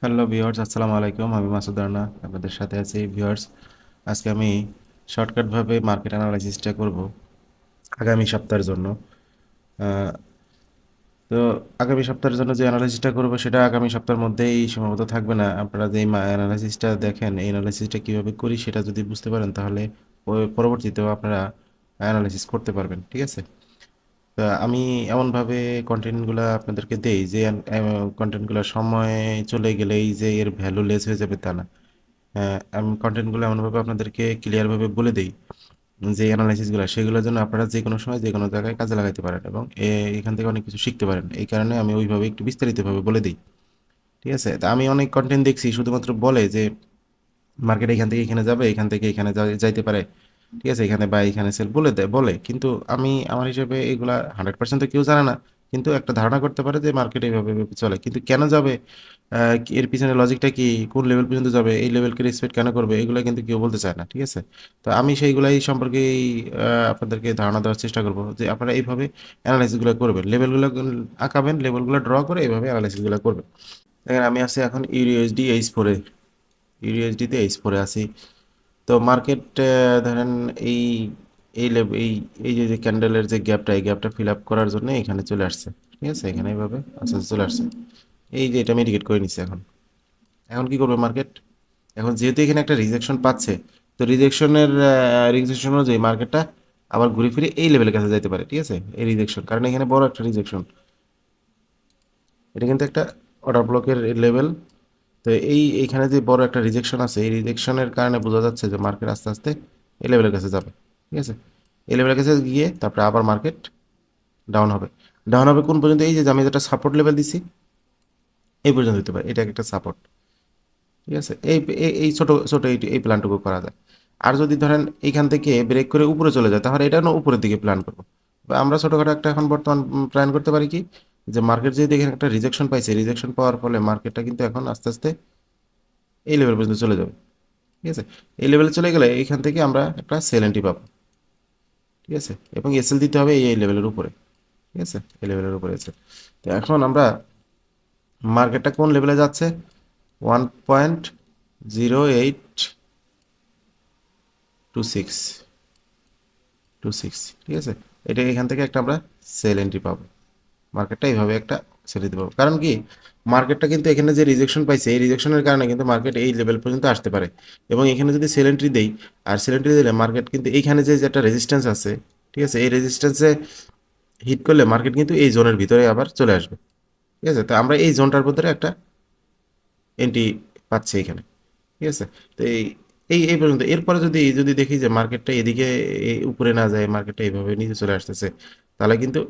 Hello viewers, আসসালামু আলাইকুম। আমি মাসুদ রানা আপনাদের সাথে আছি। ভিউয়ার্স, আজকে আমি শর্টকাটভাবে মার্কেট অ্যানালাইসিসটা করব আগামী সপ্তাহের জন্য। আহ, তো আগামী সপ্তাহের জন্য যে অ্যানালাইসিসটা করব সেটা আগামী সপ্তাহের মধ্যেই সীমাবদ্ধ থাকবে না। আপনারা যে অ্যানালাইসিসটা দেখেন, এই অ্যানালাইসিসটা কীভাবে করি সেটা যদি বুঝতে পারেন তাহলে পরবর্তীতেও আপনারা অ্যানালাইসিস করতে পারবেন। ঠিক আছে? তা আমি এমনভাবে কন্টেন্টগুলো আপনাদেরকে দেই যে কন্টেন্টগুলো সময় চলে গেলেই যে এর ভ্যালু লেস হয়ে যাবে তা না। আমি কন্টেন্টগুলো এমনভাবে আপনাদেরকে ক্লিয়ারভাবে বলে দিই যে অ্যানালাইসিসগুলো সেগুলোর জন্য আপনারা যে কোনো সময় যে কোনো জায়গায় কাজে লাগাতে পারেন এবং এখান থেকে অনেক কিছু শিখতে পারেন। এই কারণে আমি ওইভাবে একটু বিস্তারিতভাবে বলে দিই। ঠিক আছে? তা আমি অনেক কন্টেন্ট দেখছি শুধুমাত্র বলে যে মার্কেট এখান থেকে এখানে যাবে, এখান থেকে এখানে যাইতে পারে। ঠিক আছে? এখানে বাই, এখানে সেল বলে দেয়, বলে। কিন্তু আমি আমার হিসেবে এগুলা 100% তো কেউ জানে না। কিন্তু একটা ধারণা করতে পারে যে মার্কেট এইভাবে এভাবে চলে। কিন্তু কেন যাবে, এর পিছনে লজিকটা কি, কোন লেভেল পর্যন্ত যাবে, এই লেভেলকে রেসপেক্ট কেন করবে, এগুলো কিন্তু কেউ বলতে চায় না। ঠিক আছে? তো আমি সেইগুলাই সম্পর্কেই আপনাদেরকে ধারণা দেওয়ার চেষ্টা করব যে আপনারা এইভাবে অ্যানালাইসিসগুলো করবেন, লেভেলগুলো আঁকাবেন, লেভেলগুলো ড্র করে এইভাবে অ্যানালাইসিসগুলো করবেন। দেখেন, আমি আছি এখন ইউএসডি এইচ 4-এ। ইউএসডিতে এইচ 4-এ আছি। তো মার্কেট ধরেন এই এই লেভ এই এই যে ক্যান্ডেলের যে গ্যাপটা, এই গ্যাপটা ফিল আপ করার জন্য এখানে চলে আসছে। ঠিক আছে? এখানে এইভাবে আস্তে আস্তে চলে আসছে। এই যে এটা মিটিগেট করে নিচ্ছে। এখন এখন কি করবে মার্কেট? এখন যেহেতু এখানে একটা রিজেকশন পাচ্ছে, তো রিজেকশন অনুযায়ী মার্কেটটা আবার ঘুরে ফিরে এই লেভেলের কাছে যাইতে পারে। ঠিক আছে? এই রিজেকশন, কারণ এখানে বড় একটা রিজেকশন, এটা কিন্তু একটা অর্ডার ব্লকের লেভেল। তো এইখানে যে বড় একটা রিজেকশন আছে, এই রিজেকশনের কারণে বোঝা যাচ্ছে যে মার্কেট আস্তে আস্তে এই লেভেলের কাছে যাবে। ঠিক আছে? এই লেভেলের কাছে গিয়ে তারপরে আবার মার্কেট ডাউন হবে। ডাউন হবে কোন পর্যন্ত? এই যে আমি যেটা সাপোর্ট লেভেল দিছি, এই পর্যন্ত হতে পারে। এটা একটা সাপোর্ট। ঠিক আছে? এই ছোট ছোট এই প্ল্যানটুকু করা যায়। আর যদি ধরেন এইখান থেকে ব্রেক করে উপরে চলে যায়, তাহলে এটা না উপরের দিকে প্ল্যান করবো। বা আমরা ছোটোখাটো একটা এখন বর্তমান প্ল্যান করতে পারি কি, যে মার্কেট যদি এখানে একটা রিজেকশন পাইছে, রিজেকশন পাওয়ার ফলে মার্কেটটা কিন্তু এখন আস্তে আস্তে এই লেভেল পর্যন্ত চলে যাবে। ঠিক আছে? এই লেভেলে চলে গেলে এইখান থেকে আমরা একটা সেল এন্ট্রি পাবো। ঠিক আছে? এবং এসএল দিতে হবে এই লেভেলের উপরে। ঠিক আছে? এই লেভেলের উপরে এসএল। তো এখন আমরা মার্কেটটা কোন লেভেলে যাচ্ছে? 1.0826। ঠিক আছে? এটা এখান থেকে একটা আমরা সেল এন্ট্রি পাবো। মার্কেটটা এইভাবে একটা ছেড়ে দিতে পারবো। কারণ কি, মার্কেটটা কিন্তু এখানে যে রিজেকশন পাইছে, এই রিজেকশনের কারণে কিন্তু মার্কেট এই লেভেল পর্যন্ত আসতে পারে। এবং এখানে যদি সেল এন্ট্রি দেই, আর সেল এন্ট্রি দিলে মার্কেট কিন্তু এইখানে যে একটা রেজিস্ট্যান্স আছে, ঠিক আছে, এই রেজিস্ট্যান্সে হিট করলে মার্কেট কিন্তু এই জোনের ভিতরে আবার চলে আসবে। ঠিক আছে? তো আমরা এই জোনটার ভিতরে একটা এন্ট্রি পাচ্ছি এখানে। ঠিক আছে? তো এই এই এই পর্যন্ত। এরপরে যদি যদি দেখি যে মার্কেটটা এদিকে উপরে না যায়, মার্কেটটা এইভাবে নিচে চলে আসতেছে, তাহলে কিন্তু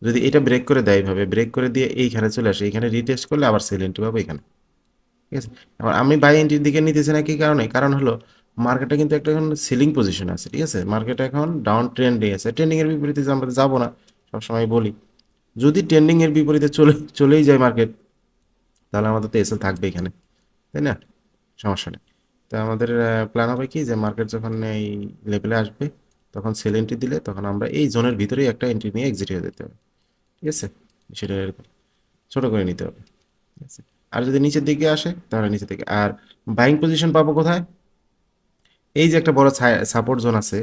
যদি এটা ব্রেক করে দেয়, এইভাবে ব্রেক করে দিয়ে এইখানে চলে আসে, এইখানে রিটেস্ট করলে আবার সেল এন্ট্রি পাবো এখানে। ঠিক আছে? এবার আমি বাই এন্ট্রির দিকে নিতেছি না, কি কারণে? কারণ হলো মার্কেটটা কিন্তু একটা এখন সেলিং পজিশন আছে। ঠিক আছে? মার্কেট এখন ডাউন ট্রেন্ডে আছে। ট্রেন্ডিং এর বিপরীতে যে আমরা যাবো না, সবসময় বলি। যদি ট্রেন্ডিং এর বিপরীতে চলেই যায় মার্কেট, তাহলে আমাদের তো এসএল থাকবে এখানে। তাই না? সমস্যা নেই। তো আমাদের প্ল্যান হবে কি, যে মার্কেট যখন এই লেভেলে আসবে, তখন সেল এন্ট্রি দিলে তখন আমরা এই জোনের ভিতরেই একটা এন্ট্রি নিয়ে এক্সিট হয়ে যেতে হবে। ঠিক আছে? সেটা এরকম ছোট করে নিতে হবে। ঠিক আছে? আর যদি নিচের দিকে আসে, তাহলে নিচের দিকে। আর বাইং পজিশন পাবো কোথায়? এই যে একটা বড় সাপোর্ট জোন আছে,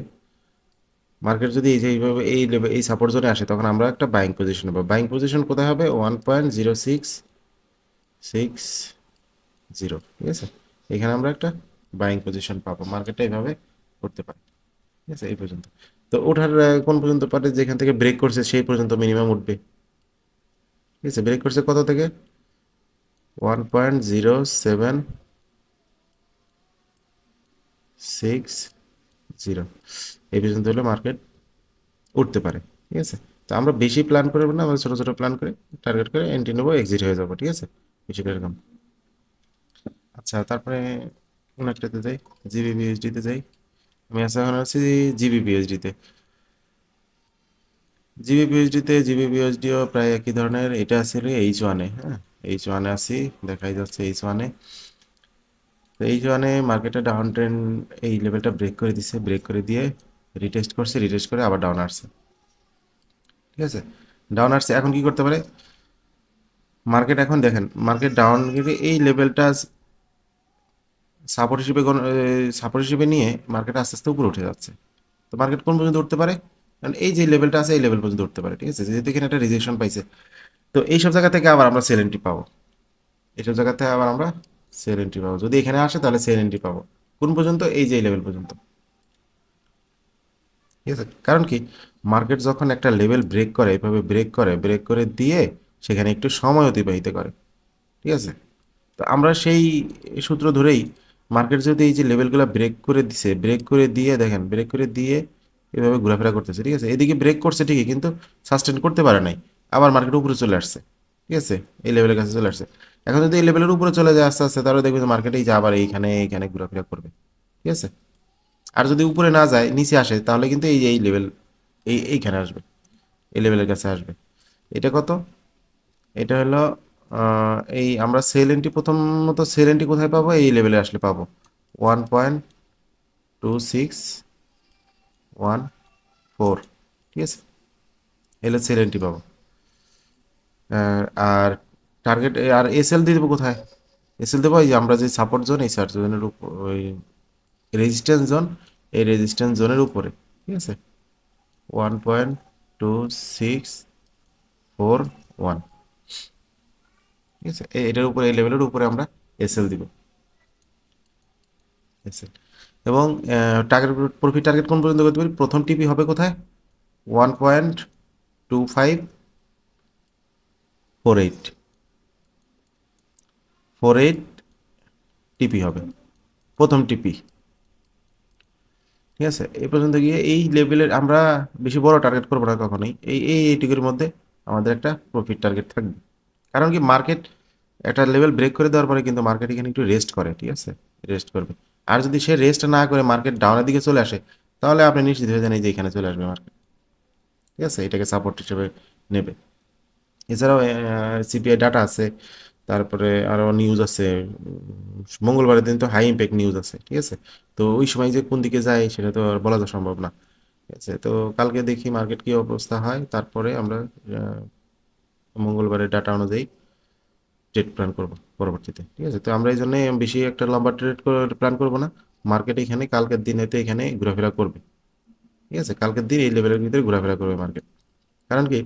মার্কেট যদি এই যে এইভাবে এই লেভেল এই সাপোর্ট জোনে আসে, তখন আমরা একটা বাইং পজিশন পাবো। বাইং পজিশন কোথায় হবে? 1.0660। ঠিক আছে? এখানে আমরা একটা বাইং পজিশন পাবো। মার্কেটটা এইভাবে করতে পারি। ঠিক আছে? এই পর্যন্ত। তো ওঠার কোন পর্যন্ত পারে? যেখান থেকে ব্রেক করছে সেই পর্যন্ত মিনিমাম উঠবে। ঠিক আছে? ব্রেক করছে কত থেকে? 1.0760। এই পর্যন্ত হলে মার্কেট উঠতে পারে। ঠিক আছে? তো আমরা বেশি প্ল্যান করবো না, আমরা ছোট ছোট প্ল্যান করে টার্গেট করে এন্ট্রি নেবো, এক্সিট হয়ে যাবো। ঠিক আছে? বিষয়টা এরকম। আচ্ছা, তারপরে কোন একটাতে যাই, জিবিপিএইচডিতে যাই। আমি এখন আছি জিবিপিএইচডিতে। জিবিপিএইচডিও প্রায় একই ধরনের। এটা আছে H1-এ। হ্যাঁ, H1-এ আছি, দেখাই যাচ্ছে H1-এ। তো H1-এ মার্কেটে ডাউন ট্রেন্ড এই লেভেলটা ব্রেক করে দিছে, ব্রেক করে দিয়ে রিটেস্ট করছে, রিটেস্ট করে আবার ডাউন আসছে। ঠিক আছে? ডাউন আসছে, এখন কি করতে পারে? মার্কেট এখন দেখেন, মার্কেট ডাউন গিয়ে এই লেভেলটা সাপোর্ট হিসেবে সাপোর্ট হিসেবে নিয়ে মার্কেট আস্তে আস্তে উপরে উঠে যাচ্ছে। তো মার্কেট কোন পর্যন্ত উঠতে পারে, কারণ এই যে লেভেলটা আছে এই লেভেল পর্যন্ত উঠতে পারে, ঠিক আছে, যেহেতু এখানে একটা রিজেকশন পাইছে। তো এইসব জায়গা থেকে আবার আমরা সেল এন্ট্রি পাবো, এইসব জায়গা থেকে আবার আমরা সেল এন্ট্রি পাবো, যদি এখানে আসে তাহলে সেল এন্ট্রি পাবো কোন পর্যন্ত, এই যে লেভেল পর্যন্ত, ঠিক আছে। কারণ কি, মার্কেট যখন একটা লেভেল ব্রেক করে, এভাবে ব্রেক করে দিয়ে সেখানে একটু সময় অতিবাহিত করে, ঠিক আছে। তো আমরা সেই সূত্র ধরেই মার্কেট যদি এই যে লেভেলগুলো ব্রেক করে দিছে, ব্রেক করে দিয়ে দেখেন, ব্রেক করে দিয়ে এভাবে ঘোরাফেরা করতেছে, ঠিক আছে, এদিকে ব্রেক করছে ঠিকই কিন্তু সাস্টেন করতে পারে নাই, আবার মার্কেট উপরে চলে আসছে, ঠিক আছে, এই লেভেলের কাছে চলে আসছে। এখন যদি এই লেভেলের উপরে চলে যায় আস্তে আস্তে, তাহলে দেখবে যে মার্কেট এই যে আবার এইখানে এইখানে ঘোরাফেরা করবে, ঠিক আছে। আর যদি উপরে না যায় নিচে আসে, তাহলে কিন্তু এই যে এই লেভেল এইখানে আসবে, এই লেভেলের কাছে আসবে। এটা কত, এটা হলো এই আমরা সেল এন্ট্রি, প্রথমত সেল এন্ট্রি কোথায় পাবো, এই লেভেলে আসলে পাবো 1.2614, ঠিক আছে, এলে সেল এন্ট্রি পাবো। আর টার্গেট আর এসএল দিয়ে দেবো কোথায়, এসএল দেবো এই যে আমরা যে সাপোর্ট জোন, এই সাপোর্ট জোনের উপর, ওই রেজিস্ট্যান্স জোন, এই রেজিস্ট্যান্স জোনের উপরে, ঠিক আছে, 1.2641, ঠিক আছে, এটার উপরে, এই লেভেলের উপরে আমরা এসএল দিব, এসএল। এবং টার্গেট, প্রফিট টার্গেট কোন পর্যন্ত করতে পারি, প্রথম টিপি হবে কোথায়, 1.2548, 48 টিপি হবে প্রথম টিপি, ঠিক আছে। এই পর্যন্ত গিয়ে এই লেভেলের আমরা বেশি বড় টার্গেট করবো না কখনোই, এইটুকুর মধ্যে আমাদের একটা প্রফিট টার্গেট থাকবে। কারণ কি, মার্কেট একটা লেভেল ব্রেক করে দেওয়ার পরে কিন্তু মার্কেট এখানে একটু রেস্ট করে, ঠিক আছে, রেস্ট করবে। আর যদি সে রেস্ট না করে মার্কেট ডাউনের দিকে চলে আসে, তাহলে আপনি নিশ্চিত হয়ে যান এই যে এখানে চলে আসবে মার্কেট, ঠিক আছে, এটাকে সাপোর্ট হিসেবে নেবে। এছাড়াও সিপিআই ডাটা আছে, তারপরে আরও নিউজ আছে, মঙ্গলবারের দিন তো হাই ইম্প্যাক্ট নিউজ আছে, ঠিক আছে। তো ওই সময় যে কোন দিকে যায় সেটা তো আর বলা তো সম্ভব না, ঠিক আছে। তো কালকে দেখি মার্কেট কি অবস্থা হয়, তারপরে আমরা মঙ্গলবারের ডাটা অনুযায়ী ট্রেড প্ল্যান করব পরবর্তীতে, ঠিক আছে। তো আমরা এই জন্য বেশি একটা লম্বা ট্রেড প্ল্যান করব না, মার্কেট এখানে কালকের দিন হয়তো এখানে ঘোরাফেরা করবে, ঠিক আছে, কালকের দিন এই লেভেলের ভিতরে ঘোরাফেরা করবে মার্কেট। কারণ কি,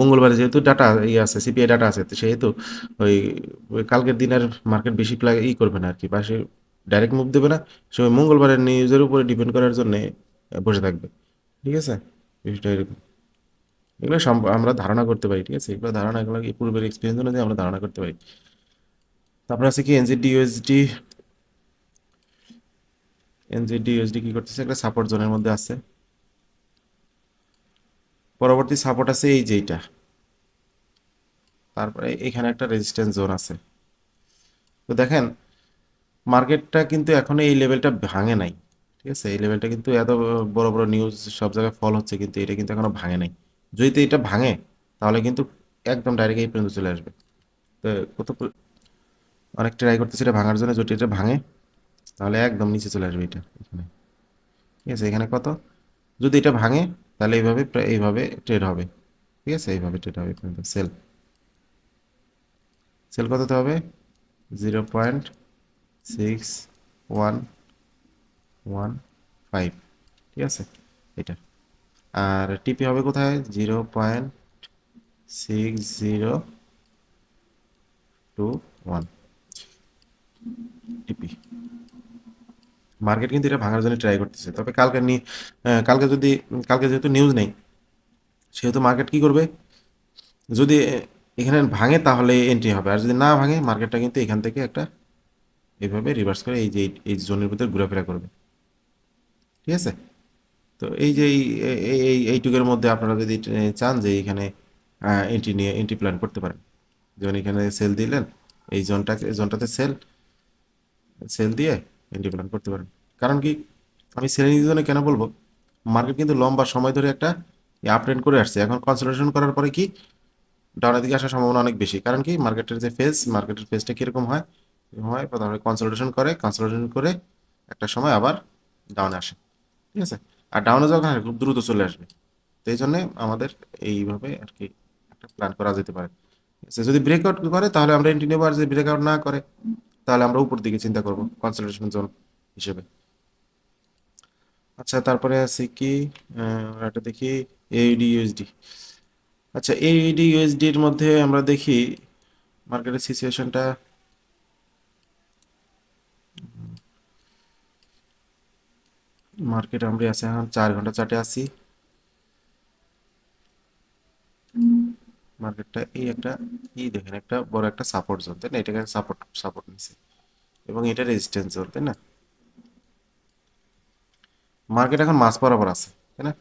মঙ্গলবারে যেহেতু ডাটা ইয়ে আছে, সিপিআই ডাটা আছে, তো সেহেতু ওই ওই কালকের দিনের মার্কেট বেশি করবে না আর কি, বা সে ডাইরেক্ট মুভ দেবে না, সে ওই মঙ্গলবারের নিউজের উপরে ডিপেন্ড করার জন্য বসে থাকবে, ঠিক আছে। বিষয়টা এরকম, এগুলো আমরা ধারণা করতে পারি, ঠিক আছে, এগুলো ধারণা, এগুলো কি পূর্বের এক্সপিরিয়েন্স অনুযায়ী আমরা ধারণা করতে পারি। তারপরে আছে কি এনজিডি ইউএসডি, এনজিডি ইউএসডি কি করতেছে, একটা সাপোর্ট জোনের মধ্যে আছে, পরবর্তী সাপোর্ট আছে এই যে এইটা, তারপরে এখানে একটা রেজিস্ট্যান্স জোন আছে। তো দেখেন, মার্কেটটা কিন্তু এখনো এই লেভেলটা ভাঙে নাই, ঠিক আছে, এই লেভেলটা কিন্তু এত বড় বড় নিউজ সব জায়গায় ফল হচ্ছে, কিন্তু এটা কিন্তু এখনো ভাঙে নাই। যদি তো এটা ভাঙে, তাহলে কিন্তু একদম ডাইরেক্ট এই পর্যন্ত চলে আসবে। তো কত অনেক ট্রাই করতেছে এটা ভাঙার জন্য, যদি এটা ভাঙে তাহলে একদম নিচে চলে আসবে এটা এখানে, ঠিক আছে, এখানে কত, যদি এটা ভাঙে তাহলে এইভাবে এইভাবে ট্রেড হবে, ঠিক আছে, এইভাবে ট্রেড হবে কিন্তু সেল, সেল কততে হবে, 0.6115, ঠিক আছে, এটা। আর টিপি হবে কোথায়, 0.6021 টিপি। মার্কেট কিন্তু এটা ভাঙার জন্য ট্রাই করতেছে, তবে কালকে যদি, কালকে যেহেতু নিউজ নেই, সেহেতু মার্কেট কি করবে, যদি এখানে ভাঙে তাহলে এন্ট্রি হবে, আর যদি না ভাঙে মার্কেটটা কিন্তু এখান থেকে একটা এইভাবে রিভার্স করে এই যে এই জোনের ভিতরে ঘোরাফেরা করবে, ঠিক আছে। তো এই যে এইটুকের মধ্যে আপনারা যদি চান যে এখানে এন্ট্রি প্ল্যান করতে পারেন, যেমন এখানে সেল দিলেন, এই জোনটাতে সেল সেল দিয়ে এন্ট্রি প্ল্যান করতে পারেন। কারণ কি, আমি সেল নিতে জন্য কেন বলবো, মার্কেট কিন্তু লম্বা সময় ধরে একটা আপ ট্রেন্ড করে আসছে, এখন কনসোলিডেশন করার পরে কি ডাউনের দিকে আসার সম্ভাবনা অনেক বেশি। কারণ কি, মার্কেটের ফেজটা কিরকম হয়, এরকম হয় প্রথমে কনসোলিডেশন করে একটা সময় আবার ডাউনে আসে, ঠিক আছে। আর ডাউনে যখন আসে খুব দ্রুত চলে আসবে। তো এই জন্যে আমাদের এইভাবে আর কি একটা প্ল্যান করা যেতে পারে। যদি ব্রেকআউট করে তাহলে আমরা এন্ট্রি নেবো, আর যদি ব্রেকআউট না করে তাহলে আমরা উপর দিকে চিন্তা করব কনসোলিডেশন জোন হিসেবে। আচ্ছা, তারপরে আছে কি একটা দেখি এইডি ইউএসডি। আচ্ছা, এইডি ইউএসডি এর মধ্যে আমরা দেখি মার্কেটের সিচুয়েশনটা। মার্কেট আমরা আছে এখন 4 ঘন্টা চার্টে আছি। মার্কেটটা এই একটা দেখেন একটা বড় একটা সাপোর্ট জোন, তাই না? এটাকে সাপোর্ট সাপোর্ট নিছে এবং এটা রেজিস্ট্যান্স জোন, তাই না? মার্কেট এখন মাস বরাবর আছে, তাই না?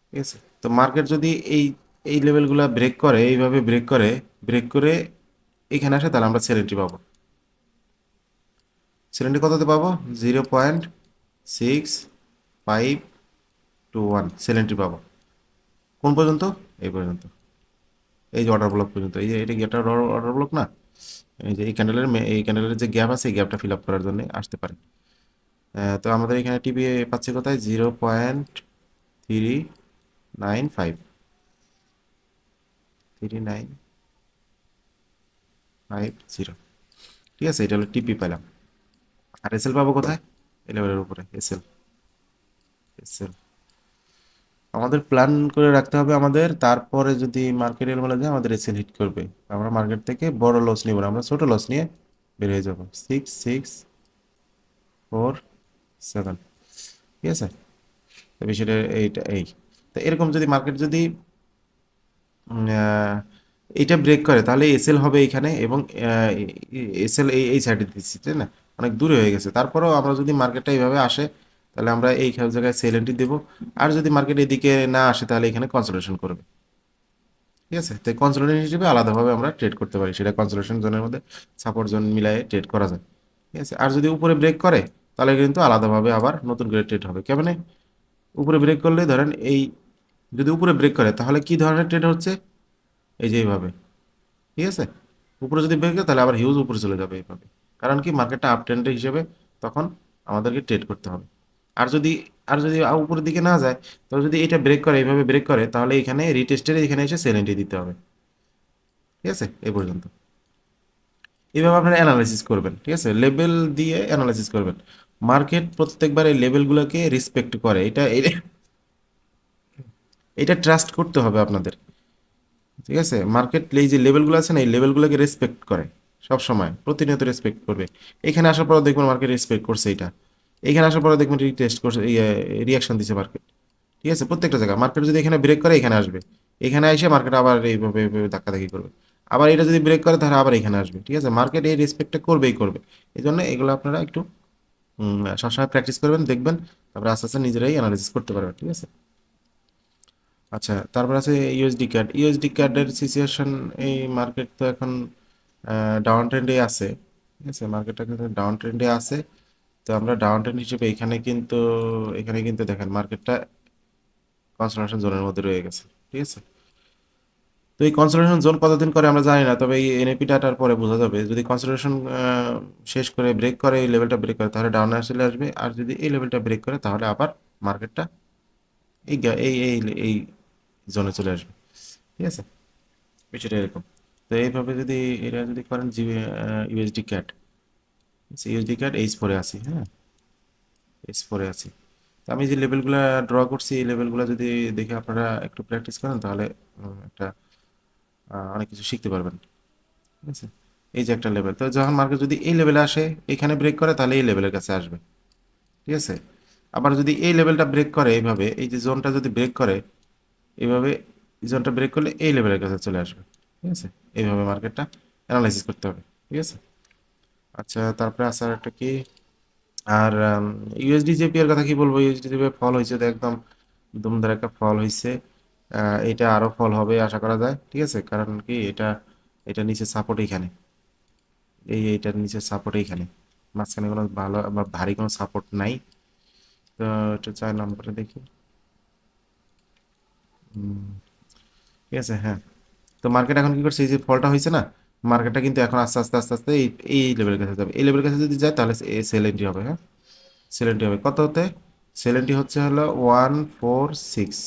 ঠিক আছে, তো মার্কেট যদি এই এই লেভেলগুলো ব্রেক করে, এইভাবে ব্রেক করে এখানে আসে, তাহলে আমরা সেল এন্ট্রি পাবো। সেল এন্ট্রি কততে পাবো? 0.6521 সেল এন্ট্রি পাবো। কোন পর্যন্ত? এই পর্যন্ত, এই যে অর্ডার ব্লক পর্যন্ত। এই যে এটা কি একটা অর্ডার ব্লক না? এই যে এই ক্যান্ডেলের যে গ্যাপ আছে, এই গ্যাপটা ফিল আপ করার জন্য আসতে পারে। তো আমাদের এখানে টিপি পাচ্ছে কোথায়? 0.395, 3950। ঠিক আছে, এটা হলো টিপি পেলাম। আর এসএল পাবো কোথায়? এই লেভেলের উপরে এসএল। এসএল আমাদের প্ল্যান করে রাখতে হবে আমাদের, তারপরে যদি মার্কেট এর বলে যায় আমাদের এসএল হিট করবে, আমরা মার্কেট থেকে বড় লস নিব না, আমরা ছোট লস নিয়ে বের হয়ে যাবো। 6647। ঠিক আছে, তো বিষয়টা এইটা এই। তো এরকম যদি মার্কেট যদি এইটা ব্রেক করে তাহলে এসএল হবে এইখানে, এবং এসএল এই সাইডে দিচ্ছি, তাই না? অনেক দূরে হয়ে গেছে। তারপরেও আমরা যদি মার্কেটটা এইভাবে আসে তাহলে আমরা এই জায়গায় সেল এন্ট্রি দেবো। আর যদি মার্কেট এদিকে না আসে তাহলে এখানে কনসোলেশন করবে। ঠিক আছে, তো কনসোলেশন হিসেবে আলাদাভাবে আমরা ট্রেড করতে পারি, সেটা কনসোলেশন জোনের মধ্যে সাপোর্ট জোন মিলাই ট্রেড করা যায়। ঠিক আছে, আর যদি উপরে ব্রেক করে তাহলে কিন্তু আলাদাভাবে আবার নতুন করে ট্রেড হবে। কেমনে? উপরে ব্রেক করলে ধরেন এই, যদি উপরে ব্রেক করে তাহলে কি ধরনের ট্রেড হচ্ছে? এই যে এইভাবে। ঠিক আছে, উপরে যদি ব্রেক করে তাহলে আবার হিউজ উপরে চলে যাবে এইভাবে। কারণ কি, মার্কেটটা আপ ট্রেন্ডের হিসেবে তখন আমাদেরকে ট্রেড করতে হবে। আর যদি উপরের দিকে না যায়, তাহলে যদি এটা ব্রেক করে, এইভাবে ব্রেক করে, তাহলে এখানে রিটেস্টের এখানে এসে সেল এন্ট্রি দিতে হবে। ঠিক আছে, এই পর্যন্ত এইভাবে আপনারা অ্যানালাইসিস করবেন। ঠিক আছে, লেভেল দিয়ে অ্যানালাইসিস করবেন। মার্কেট প্রত্যেকবার এই লেভেলগুলোকে রেসপেক্ট করে, এটা ট্রাস্ট করতে হবে আপনাদের। ঠিক আছে, মার্কেট এই যে লেভেলগুলো আছে না, এই লেভেলগুলোকে রেসপেক্ট করে, সব সময় প্রতিনিয়ত রেসপেক্ট করবে। এখানে আসার পর দেখবেন মার্কেট রেসপেক্ট করছে এটা, এখানে আসার পরে দেখবেন রিটেস্ট করছে, রিয়াকশন দিচ্ছে মার্কেট। ঠিক আছে, প্রত্যেকটা জায়গায় মার্কেট যদি এখানে ব্রেক করে এখানে আসবে, এখানে এসে মার্কেট আবার এইভাবে ধাক্কাধাক্কি করবে। আবার এটা যদি ব্রেক করে তাহলে আবার এখানে আসবে। ঠিক আছে, মার্কেট এই রেসপেক্টটা করবেই করবে। এই জন্য এগুলো আপনারা একটু সবসময় প্র্যাকটিস করবেন, দেখবেন, তারপরে আস্তে আস্তে নিজেরাই অ্যানালাইসিস করতে পারবেন। ঠিক আছে। আচ্ছা, তারপর আছে ইউএসডি কার্ড। ইউএসডি কার্ডের সিচুয়েশন, এই মার্কেট তো এখন ডাউন ট্রেন্ডে আছে। ঠিক আছে, মার্কেটটা কিন্তু ডাউন ট্রেন্ডে আছে। তো আমরা ডাউন ট্রেন্ড হিসেবে এখানে কিন্তু দেখেন মার্কেটটা কনসোলিডেশন জোনের মধ্যে রয়ে গেছে। ঠিক আছে, তো এই কনসোলিডেশন জোন কতদিন করে আমরা জানি না, তবে এই এনএপি ডাটার পরে বোঝা যাবে। যদি কনসোলিডেশন শেষ করে ব্রেক করে, এই লেভেলটা ব্রেক করে, তাহলে ডাউনে চলে আসবে। আর যদি এই লেভেলটা ব্রেক করে তাহলে আবার মার্কেটটা এই গা- এই জোনে চলে আসবে। ঠিক আছে, বিষয়টা এরকম। তো এইভাবে যদি এটা যদি করেন, USD CAD, USD CAD H 4-এ আছি। হ্যাঁ, এইচ 4-এ আছি। তো আমি যে লেভেলগুলো ড্র করছি, এই লেভেলগুলো যদি দেখে আপনারা একটু প্র্যাকটিস করেন তাহলে একটা অনেক কিছু শিখতে পারবেন। ঠিক আছে, এই যে একটা লেভেল, তো যখন মার্কেট যদি এই লেভেলে আসে, এখানে ব্রেক করে, তাহলে এই লেভেলের কাছে আসবে। ঠিক আছে, আবার যদি এই লেভেলটা ব্রেক করে, এইভাবে এই যে জোনটা যদি ব্রেক করে, এইভাবে জোনটা ব্রেক করলে এই লেভেলের কাছে চলে আসবে। ঠিক আছে, এইভাবে মার্কেটটা অ্যানালাইসিস করতে হবে। ঠিক আছে। আচ্ছা, তারপরে আছে আর একটা কি, আর ইউএসডি জেপি এর কথা কি বলবো? ইউএসডি জেপি ফল হয়েছে, তো একদম দুমদার একটা ফল হয়েছে। এটা আরো ফল হবে আশা করা যায়। ঠিক আছে, কারণ কি, এটা নিচে সাপোর্ট এখানে, এইটার নিচে সাপোর্ট এইখানে, মাঝখানে কোনো ভালো বা ভারী কোনো সাপোর্ট নাই। তো এটা 4 নম্বরে দেখি। উম, ঠিক আছে, হ্যাঁ। তো মার্কেট এখন কি করছে? এই যে ফলটা হয়েছে না, মার্কেটটা কিন্তু এখন আস্তে আস্তে আস্তে আস্তে এই লেভেলের কাছে যাবে। এই লেভেলের কাছে যদি যায় তাহলে সেল এন্ট্রি হবে। হ্যাঁ, সেল এন্ট্রি হবে কত হতে? সেল এন্ট্রি হচ্ছে হলো 146,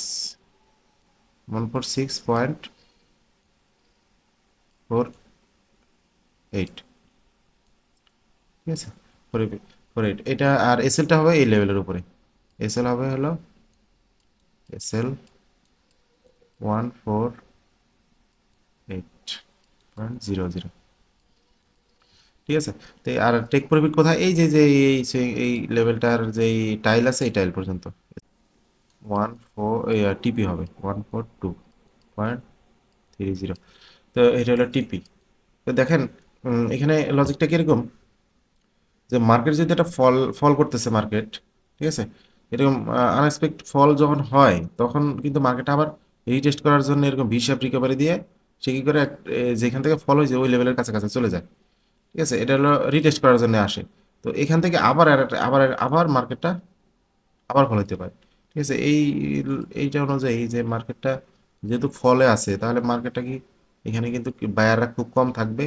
146.5। 1.48, ঠিক আছে, 4.48 এটা। আর এসএলটা হবে এই লেভেলের উপরে, এসএল হবে হলো এসএল 148.00, ঠিক আছে। তো আর টেক প্রফিট কোথায়, এই যে যে এই লেভেলটার যে টাইল আছে এই টাইল পর্যন্ত 14, টিপি হবে 142.30। তো এটা হলো টিপি। তো দেখেন এখানে লজিকটা কিরকম, যে মার্কেট যদি একটা ফল ফল করতেছে মার্কেট, ঠিক আছে, এরকম আনএক্সপেক্টেড ফল যখন হয় তখন কিন্তু মার্কেট আবার রিটেস্ট করার জন্য এরকম ভি শেপ রিকভারি দিয়ে সে কি করে যেখান থেকে ফল হয়েছে ওই লেভেলের কাছাকাছি চলে যায়, ঠিক আছে, এটা হলো রিটেস্ট করার জন্য আসে। তো এখান থেকে আবার আবার আবার মার্কেটটা আবার ফল হতে পারে, ঠিক আছে। এইটা অনুযায়ী যে মার্কেটটা যেহেতু ফলে আছে তাহলে মার্কেটটা কি, এখানে কিন্তু বায়াররা খুব কম থাকবে।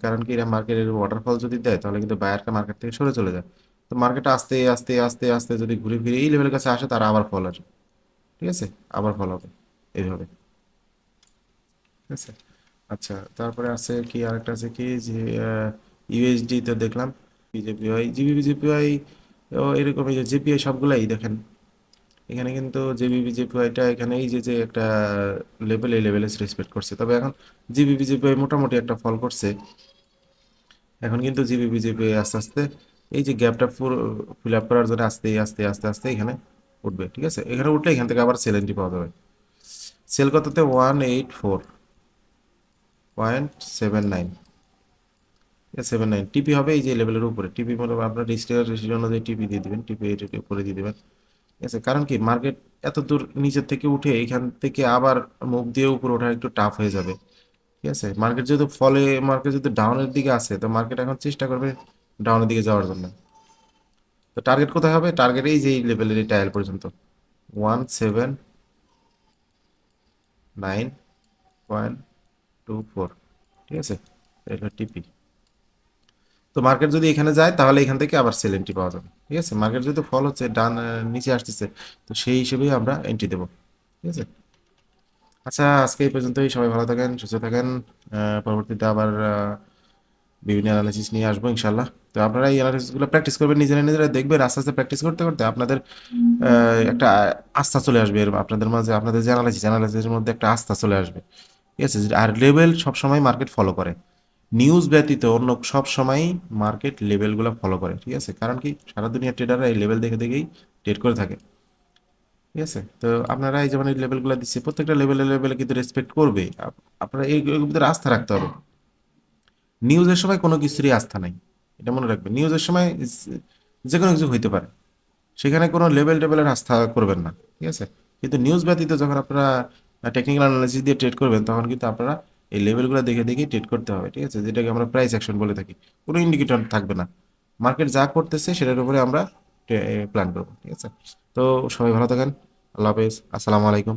কারণ কি এরা মার্কেটের ওয়াটারফল যদি দেয় তাহলে কিন্তু বায়ারটা মার্কেট থেকে সরে চলে যায়। তো মার্কেটটা আস্তে আস্তে আস্তে আস্তে যদি ঘুরে ফিরে এই লেভেলের কাছে আসে তারা আবার ফল আসবে, ঠিক আছে, আবার ফল হবে এইভাবে, ঠিক আছে। আচ্ছা, তারপরে আছে কি, আরেকটা আছে কি যে ইউএসডি তো দেখলাম, বিজেপিওয়াই জিবিবিজেপিওয়াই এরকম, এই যে জেপিআই সবগুলাই দেখেন এখানে কিন্তু জিবিবিজেপিওয়াইটা এখানে এই যে যে একটা লেভেল, এই লেভেলে রেসপেক্ট করছে, তবে এখন জিবিবিজেপিওয়াই মোটামুটি একটা ফল করছে। এখন কিন্তু জিবিবিজেপিওয়াই আস্তে আস্তে এই যে গ্যাপটা পুরো ফিল আপ করার জন্য আস্তে আস্তে আস্তে আস্তে এখানে উঠবে, ঠিক আছে, এখানে উঠলে এখান থেকে আবার সেল এন্ট্রি পাওয়া যাবে। সেল কততে, 184.79, 79 টিপি হবে এই যে লেভেলের উপরে, টিপি মানে আপনার রেজিস্ট্রেশন অনুযায়ী টিপি দিয়ে দিবেন, টিপি এটাকে উপরে দিয়ে দিবেন, ঠিক আছে। কারণ কি মার্কেট এত দূর নিচের থেকে উঠে এখান থেকে আবার মুভ দিয়ে উপরে ওঠা একটু টাফ হয়ে যাবে, ঠিক আছে। মার্কেট যেহেতু ফলে, মার্কেট যদি ডাউনের দিকে আছে তো মার্কেট এখন চেষ্টা করবে ডাউনের দিকে যাওয়ার জন্য। তো টার্গেট কোথায় হবে, টার্গেট এই যে এই লেভেলের এই টাইল পর্যন্ত 179.24, ঠিক আছে, এটা টিপি। তো মার্কেট যদি এখানে যায় তাহলে এখান থেকে আবার সেল এন্ট্রি পাওয়া যাবে, ঠিক আছে। মার্কেট যদি ফল হচ্ছে ডান নিচে আসতেছে, তো সেই হিসেবেই আমরা এন্ট্রি দেবো, ঠিক আছে। আচ্ছা, আজকে এই পর্যন্তই, সবাই ভালো থাকেন, সুস্থ থাকেন। পরবর্তীতে আবার বিভিন্ন অ্যানালাইসিস নিয়ে আসবো ইনশাল্লাহ। তো আপনারা এই অ্যানালাইসিসগুলো প্র্যাকটিস করবেন, নিজেরা নিজেরা দেখবেন, আস্তে আস্তে প্র্যাকটিস করতে করতে আপনাদের একটা আস্থা চলে আসবে আপনাদের মাঝে, আপনাদের যে অ্যানালাইসিসের মধ্যে একটা আস্থা চলে আসবে, ঠিক আছে। আর লেভেল সবসময় মার্কেট ফলো করে, নিউজ ব্যতীত অন্য সব সময় মার্কেট লেভেলগুলো ফলো করে, ঠিক আছে। কারণ কি সারা দুনিয়া ট্রেডাররা এই লেভেল দেখে দেখেই ট্রেড করে থাকে, ঠিক আছে। তো আপনারা এই যেমন এই লেভেলগুলো দিচ্ছে প্রত্যেকটা লেভেলে লেভেলে কিন্তু রেসপেক্ট করবে। আপনারা এই ভিতরে আস্থা রাখতে হবে। নিউজের সময় কোনো কিছুরই আস্থা নাই, এটা মনে রাখবেন। নিউজের সময় যে কোনো কিছু হইতে পারে, সেখানে কোনো লেভেল টেবেলের আস্থা করবেন না, ঠিক আছে। কিন্তু নিউজ ব্যতীত যখন আপনারা টেকনিক্যাল অ্যানালাইসিস দিয়ে ট্রেড করবেন তখন কিন্তু আপনারা এই লেভেলগুলো দেখে দেখেই ট্রেড করতে হবে, ঠিক আছে, যেটাকে আমরা প্রাইস অ্যাকশন বলে থাকি। কোনো ইন্ডিকেটর থাকবে না, মার্কেট যা করতেছে সেটার উপরে আমরা প্ল্যান করবো, ঠিক আছে। তো সবাই ভালো থাকেন, আল্লাহ হাফেজ, আসসালামু আলাইকুম।